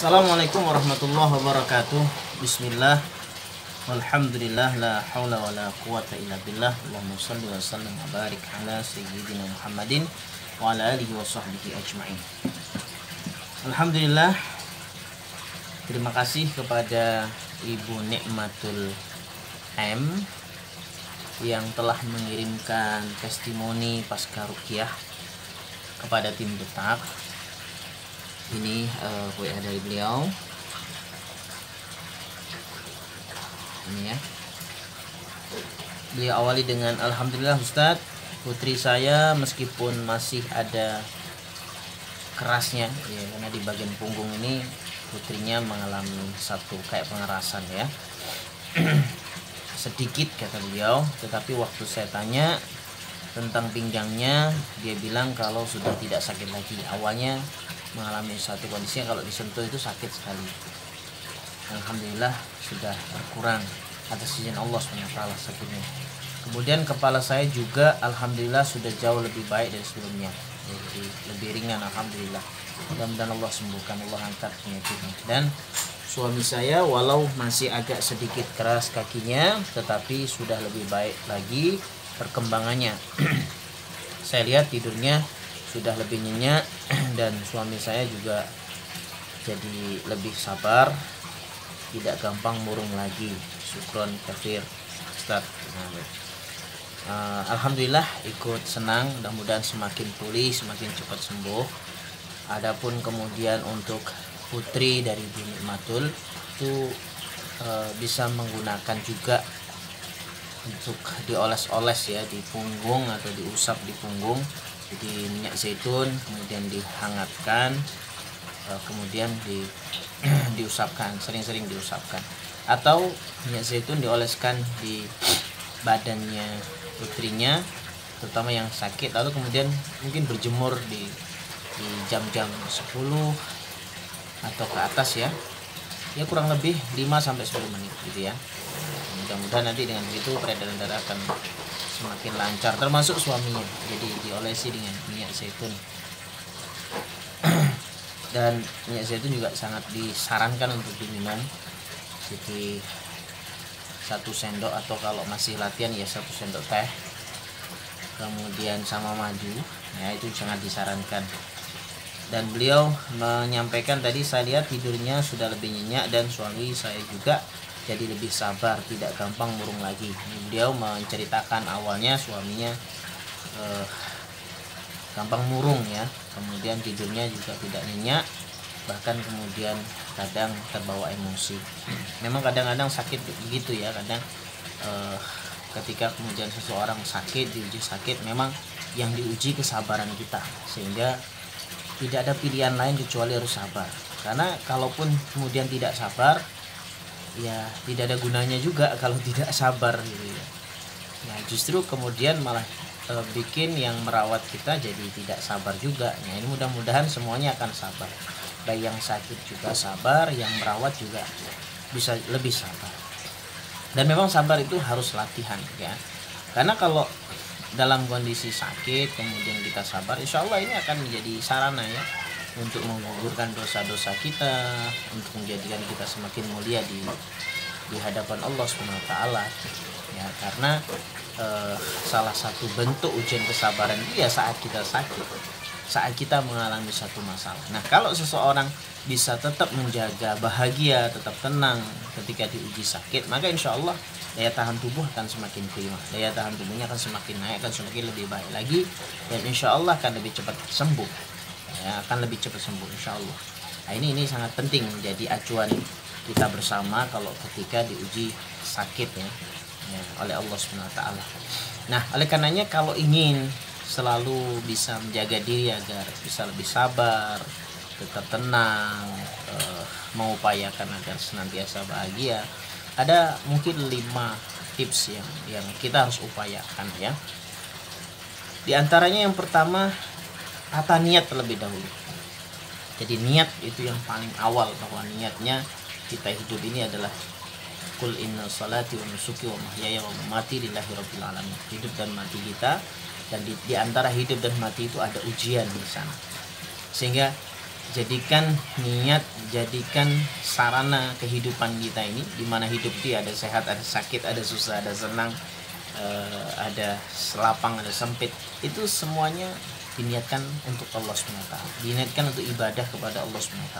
Assalamualaikum warahmatullahi wabarakatuh. Bismillah. Walhamdulillah la haula wala quwata illa billah. Allahumma shalli wa sallim wa barik ala sayyidina Muhammadin wa ala alihi wa sahbihi ajma'in. Alhamdulillah. Terima kasih kepada Ibu Nikmatul M yang telah mengirimkan testimoni pasca ruqyah kepada tim detak. Ini WA dari beliau. Ini ya. Beliau awali dengan alhamdulillah Ustadz, putri saya meskipun masih ada kerasnya ya, karena di bagian punggung ini putrinya mengalami satu kayak pengerasan ya. Sedikit kata beliau, tetapi waktu saya tanya tentang pinggangnya, dia bilang kalau sudah tidak sakit lagi. Awalnya mengalami satu kondisinya kalau disentuh itu sakit sekali. Alhamdulillah sudah berkurang atas izin Allah SWT sakitnya. Kemudian kepala saya juga alhamdulillah sudah jauh lebih baik dari sebelumnya, jadi lebih ringan alhamdulillah. Mudah-mudahan Allah sembuhkan, Allah angkat penyakitnya. Dan suami saya walau masih agak sedikit keras kakinya, tetapi sudah lebih baik lagi perkembangannya. Saya lihat tidurnya sudah lebih nyenyak dan suami saya juga jadi lebih sabar, tidak gampang murung lagi. Syukron kafir Ustaz. Alhamdulillah ikut senang, mudah-mudahan semakin pulih, semakin cepat sembuh. Adapun kemudian untuk putri dari Ibu Nikmatul itu bisa menggunakan juga untuk dioles-oles ya di punggung atau diusap di punggung. Jadi minyak zaitun kemudian dihangatkan, kemudian diusapkan, sering-sering diusapkan, atau minyak zaitun dioleskan di badannya putrinya terutama yang sakit, lalu kemudian mungkin berjemur di jam-jam 10 atau ke atas ya kurang lebih 5-10 menit gitu ya. Mudah-mudahan nanti dengan begitu peredaran darah akan semakin lancar, termasuk suaminya. Jadi diolesi dengan minyak zaitun. Dan minyak zaitun juga sangat disarankan untuk diminum. Jadi 1 sendok atau kalau masih latihan ya 1 sendok teh. Kemudian sama madu, ya itu sangat disarankan. Dan beliau menyampaikan tadi saya lihat tidurnya sudah lebih nyenyak dan suami saya juga jadi lebih sabar, tidak gampang murung lagi. Beliau menceritakan awalnya suaminya gampang murung ya, kemudian tidurnya juga tidak nyenyak, bahkan kemudian kadang terbawa emosi. Memang kadang-kadang sakit begitu ya, kadang ketika kemudian seseorang sakit, diuji sakit, memang yang diuji kesabaran kita, sehingga tidak ada pilihan lain kecuali harus sabar. Karena kalaupun kemudian tidak sabar, ya tidak ada gunanya juga kalau tidak sabar gitu ya. Ya justru kemudian malah bikin yang merawat kita jadi tidak sabar juga. Nah ini mudah-mudahan semuanya akan sabar. Baik yang sakit juga sabar, yang merawat juga bisa lebih sabar. Dan memang sabar itu harus latihan ya. Karena kalau dalam kondisi sakit kemudian kita sabar, insya Allah ini akan menjadi sarana ya untuk menggugurkan dosa-dosa kita, untuk menjadikan kita semakin mulia di hadapan Allah SWT ya. Karena salah satu bentuk ujian kesabaran itu ya saat kita sakit, saat kita mengalami satu masalah. Nah kalau seseorang bisa tetap menjaga bahagia, tetap tenang ketika diuji sakit, maka insya Allah daya tahan tubuh akan semakin prima, daya tahan tubuhnya akan semakin naik, akan semakin lebih baik lagi, dan insya Allah akan lebih cepat sembuh ya, akan lebih cepat sembuh insya Allah. Nah ini sangat penting menjadi acuan kita bersama kalau ketika diuji sakit ya oleh Allah SWT. Nah oleh karenanya kalau ingin selalu bisa menjaga diri agar bisa lebih sabar, tetap tenang, mengupayakan agar senantiasa bahagia, ada mungkin 5 tips yang kita harus upayakan ya. Di antaranya yang pertama, tata niat terlebih dahulu. Jadi niat itu yang paling awal, bahwa niatnya kita hidup ini adalah Qul inna salati wa nusuki wa mahyaya wa mamati lillahi rabbil alamin. Hidup dan mati kita, dan di antara hidup dan mati itu ada ujian di sana. Sehingga jadikan niat, jadikan sarana kehidupan kita ini, dimana hidup dia ada sehat, ada sakit, ada susah, ada senang, ada lapang, ada sempit, itu semuanya diniatkan untuk Allah SWT, diniatkan untuk ibadah kepada Allah SWT.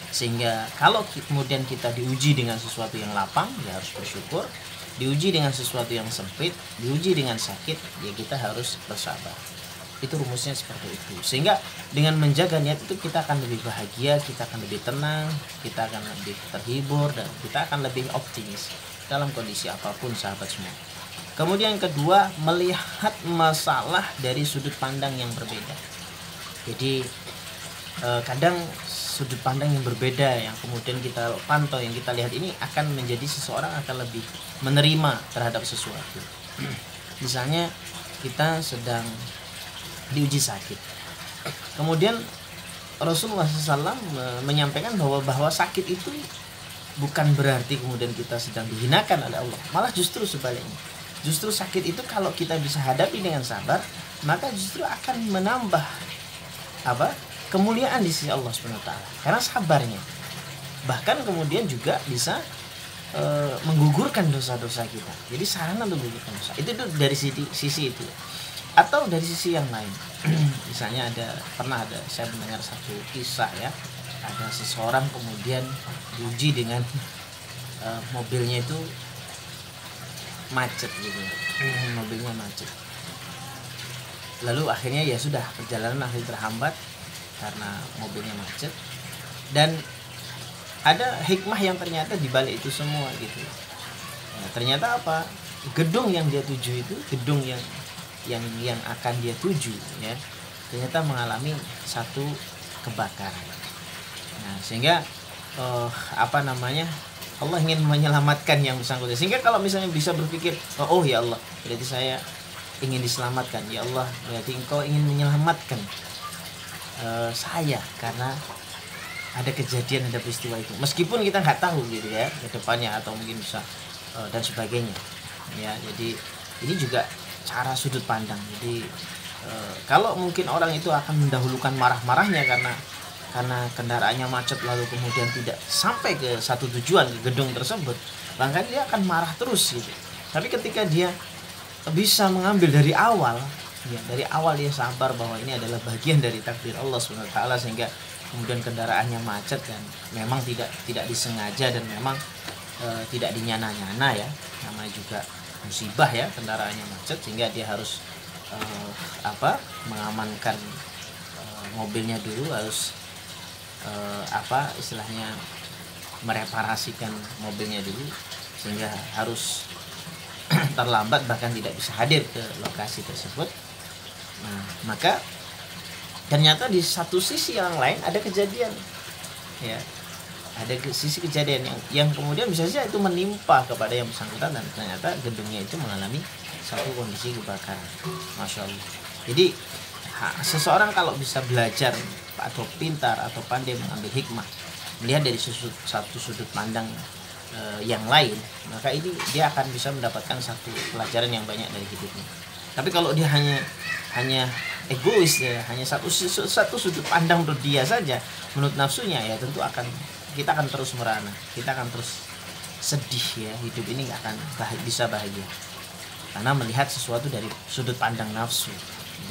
Sehingga kalau kemudian kita diuji dengan sesuatu yang lapang, ya harus bersyukur. Diuji dengan sesuatu yang sempit, diuji dengan sakit, ya kita harus bersabar. Itu rumusnya seperti itu. Sehingga dengan menjaga niat itu kita akan lebih bahagia, kita akan lebih tenang, kita akan lebih terhibur, dan kita akan lebih optimis dalam kondisi apapun, sahabat semua. Kemudian kedua, melihat masalah dari sudut pandang yang berbeda. Jadi kadang sudut pandang yang berbeda yang kemudian kita pantau, yang kita lihat ini akan menjadi seseorang akan lebih menerima terhadap sesuatu. Misalnya kita sedang diuji sakit, kemudian Rasulullah SAW menyampaikan bahwa sakit itu bukan berarti kemudian kita sedang dihinakan oleh Allah, malah justru sebaliknya. Justru sakit itu kalau kita bisa hadapi dengan sabar, maka justru akan menambah kemuliaan di sisi Allah SWT, karena sabarnya. Bahkan kemudian juga bisa menggugurkan dosa-dosa kita. Jadi sarana untuk menggugurkan dosa. Itu dari sisi itu. Atau dari sisi yang lain. Misalnya pernah saya mendengar satu kisah ya. Ada seseorang kemudian diuji dengan mobilnya itu macet gitu. Mobilnya macet. Lalu akhirnya ya sudah, perjalanan akhirnya terhambat karena mobilnya macet. Dan ada hikmah yang ternyata dibalik itu semua gitu. Nah, ternyata apa? Gedung yang dia tuju itu, gedung yang akan dia tuju ya, ternyata mengalami satu kebakaran. Nah, sehingga Allah ingin menyelamatkan yang bersangkutan. Sehingga kalau misalnya bisa berpikir, oh ya Allah, berarti saya ingin diselamatkan. Ya Allah, berarti Engkau ingin menyelamatkan saya karena ada kejadian, ada peristiwa itu. Meskipun kita nggak tahu gitu ya ke depannya, atau mungkin bisa dan sebagainya. Ya, jadi ini juga cara sudut pandang. Jadi kalau mungkin orang itu akan mendahulukan marah-marahnya karena kendaraannya macet, lalu kemudian tidak sampai ke satu tujuan, ke gedung tersebut, bahkan dia akan marah terus gitu. Tapi ketika dia bisa mengambil dari awal dia sabar bahwa ini adalah bagian dari takdir Allah SWT, sehingga kemudian kendaraannya macet dan memang tidak disengaja dan memang tidak dinyana-nyana ya, namanya juga musibah ya, kendaraannya macet sehingga dia harus mengamankan mobilnya dulu, harus istilahnya mereparasikan mobilnya dulu, sehingga harus terlambat, bahkan tidak bisa hadir ke lokasi tersebut. Nah, maka ternyata di satu sisi yang lain ada kejadian ya, ada sisi kejadian yang kemudian bisa saja itu menimpa kepada yang bersangkutan, dan ternyata gedungnya itu mengalami satu kondisi kebakaran. Masya Allah. Jadi seseorang kalau bisa belajar atau pintar atau pandai mengambil hikmah, melihat dari satu sudut pandang yang lain, maka ini dia akan bisa mendapatkan satu pelajaran yang banyak dari hidupnya. Tapi kalau dia hanya egois ya, hanya satu sudut pandang menurut dia saja, menurut nafsunya, ya tentu kita akan terus merana, kita akan terus sedih ya, hidup ini nggak akan bisa bahagia karena melihat sesuatu dari sudut pandang nafsu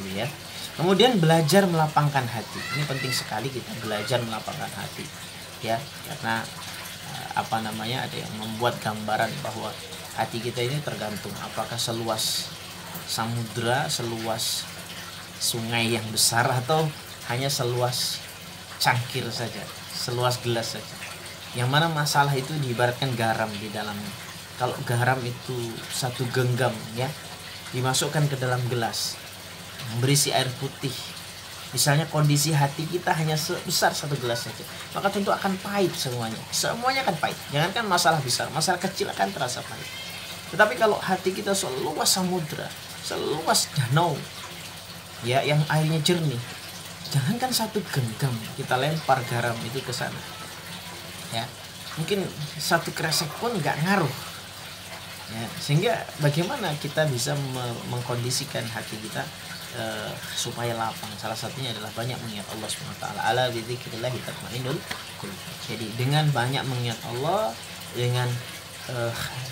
gitu ya. Kemudian belajar melapangkan hati, ini penting sekali, kita belajar melapangkan hati ya, karena ada yang membuat gambaran bahwa hati kita ini tergantung apakah seluas samudra, seluas sungai yang besar, atau hanya seluas cangkir saja, seluas gelas saja. Yang mana masalah itu diibaratkan garam di dalamnya. Kalau garam itu satu genggam ya, dimasukkan ke dalam gelas, berisi air putih. Misalnya kondisi hati kita hanya sebesar satu gelas saja, maka tentu akan pahit semuanya akan pahit. Jangankan masalah besar, masalah kecil akan terasa pahit. Tetapi kalau hati kita seluas samudra, seluas danau ya, yang airnya jernih, jangankan satu genggam kita lempar garam itu ke sana ya, mungkin satu kresek pun nggak ngaruh ya. Sehingga bagaimana kita bisa mengkondisikan hati kita supaya lapang. Salah satunya adalah banyak mengingat Allah Subhanahu wa taala. Ala bidzikrillah tatmainnul qulub. Jadi dengan banyak mengingat Allah, dengan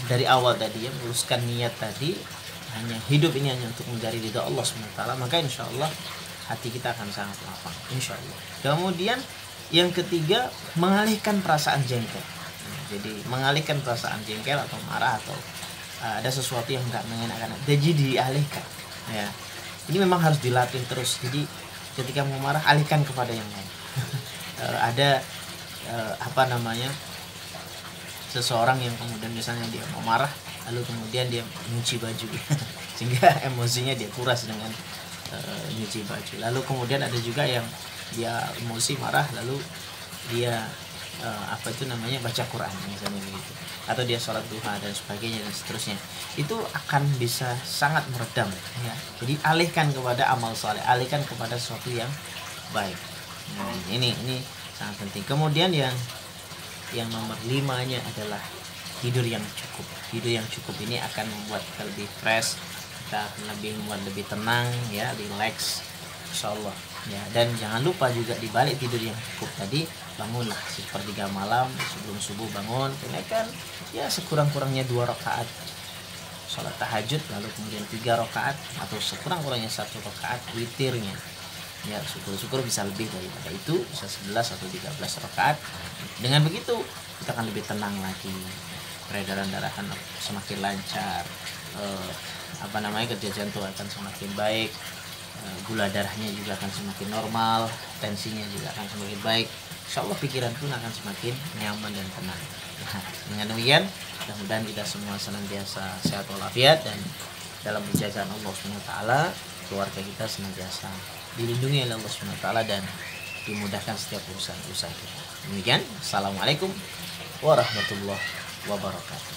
dari awal tadi ya meluruskan niat tadi, hanya hidup ini hanya untuk mencari ridha Allah Subhanahu wa taala, maka insya Allah hati kita akan sangat lapang, insya Allah. Kemudian yang ketiga, mengalihkan perasaan jengkel. Jadi mengalihkan perasaan jengkel atau marah atau ada sesuatu yang nggak mengenakan, jadi dialihkan ya. Ini memang harus dilatih terus. Jadi ketika mau marah, alihkan kepada yang lain. Ada seseorang yang kemudian misalnya dia mau marah, lalu kemudian dia nyuci baju sehingga emosinya dia kuras dengan nyuci baju. Lalu kemudian ada juga yang dia emosi marah, lalu dia baca Quran misalnya begitu, atau dia sholat duha dan sebagainya dan seterusnya. Itu akan bisa sangat meredam ya. Jadi alihkan kepada amal saleh, alihkan kepada sesuatu yang baik. Nah, ini sangat penting. Kemudian yang nomor 5-nya adalah tidur yang cukup. Tidur yang cukup ini akan membuat kita lebih fresh, kita akan lebih tenang ya, relax insyaallah ya. Dan jangan lupa juga di balik tidur yang cukup tadi, bangunlah sepertiga malam sebelum subuh, bangun, tunaikan ya sekurang-kurangnya 2 rakaat sholat tahajud, lalu kemudian 3 rakaat atau sekurang-kurangnya 1 rakaat witirnya ya. Syukur-syukur bisa lebih daripada itu, bisa 11 atau 13 rakaat. Dengan begitu kita akan lebih tenang lagi, peredaran darah akan semakin lancar, kerja jantung akan semakin baik, gula darahnya juga akan semakin normal, tensinya juga akan semakin baik. Insyaallah pikiran pun akan semakin nyaman dan tenang. Nah, dengan demikian mudah-mudahan kita semua senantiasa sehat walafiat, dan dalam penjagaan Allah Subhanahu wa taala keluarga kita senantiasa dilindungi oleh Allah Subhanahu wa taala dan dimudahkan setiap urusan kita. Demikian, assalamualaikum warahmatullahi wabarakatuh.